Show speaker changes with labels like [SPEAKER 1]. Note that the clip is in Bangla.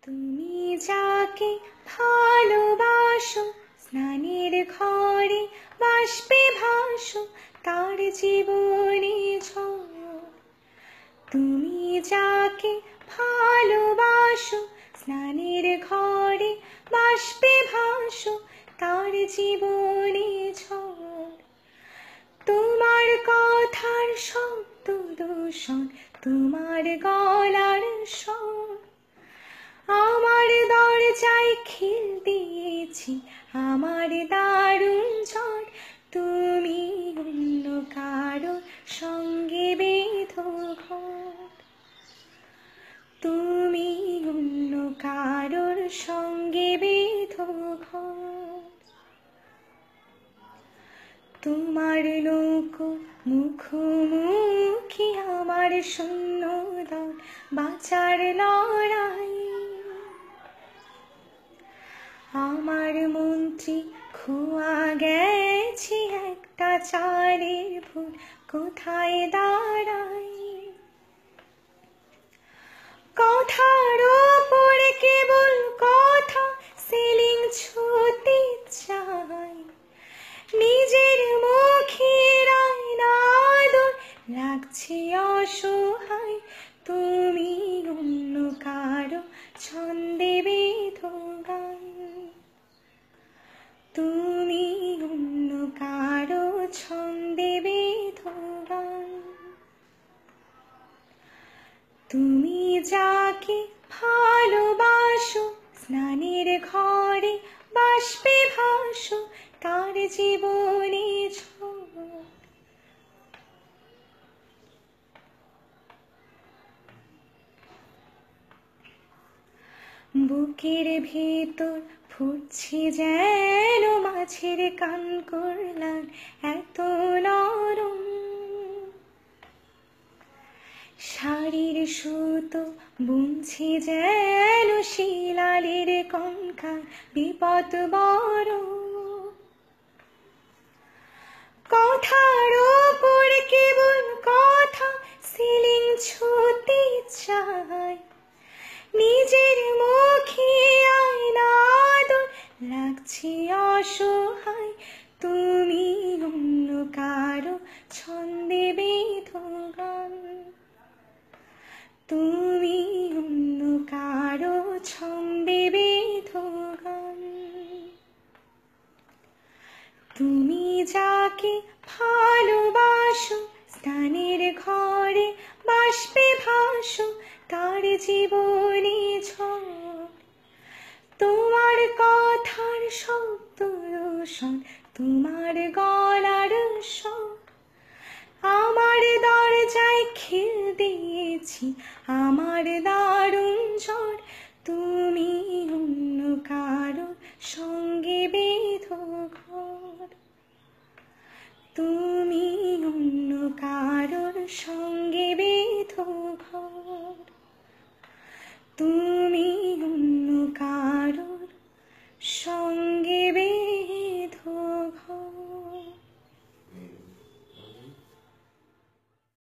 [SPEAKER 1] তুমি যাকে ভালোবাসো স্নানের ঘরে বাষ্পে ভাসো তার জীবনে ঝড়। তুমি যাকে ভালোবাসো স্নানের ঘরে বাষ্পে ভাসো তার জীবনে ঝড়। তোমার কথার শব্দ দূষণ, তোমার গলার স্বর আমার দরজায় খিল দিয়েছি, আমার দারুণ ঝড়। তুমি অন্য কারো সঙ্গে বেঁধো ঘর, তুমি অন্য কারোর সঙ্গে বেঁধো ঘর। তোমার নৌকো মুখোমুখি আমার শূন্য দল বাঁচার লড়াই। আমার মন্ত্রী খোয়া গেছি একটা চালের ফুল কোথায় দাঁড়াই। কথার ওপরে কেবল কথা সিলিং ছুতে চাই, নিজের মুখের আয়নাদর লাগছে অসহায়। তুমি অন্য কারো ছন্দে বেঁধো গান, তুমি অন্য কারো ছন্দে বেঁধো গান। তুমি যাকে ভালোবাসো স্নানের ঘরে বাষ্পে ভাসো তার জীবনে ঝড়। বুকের ভেতর ফুটছে যেন মাছের কান করলাম এত নরম। শাড়ির সুতো বুনছে যেন শিলালের কঙ্কাল বিপদ বড়। কথার ওপর কেবল কথা সিলিং ছুতে চাই, নিজের মুখে আয়নাদর লাগছে অসহায়। তুমি অন্য কারো ছন্দে বেঁধো গান, তুমি অন্য কারো ছন্দে বেঁধো গান। তুমি যাকে ভালোবাসো স্নানের ঘরে বাষ্পে ভাসো তার জীবনে ঝড়। তোমার কথার শব্দ দূষণ, তোমার গলার স্বর আমার দরজায় খিল দিয়েছি, আমার দারুণ ঝড়। তুমি অন্য কারো সঙ্গে বেঁধো ঘর, তুমি অন্য কারোর সঙ্গে বেঁধো ঘর। তুমি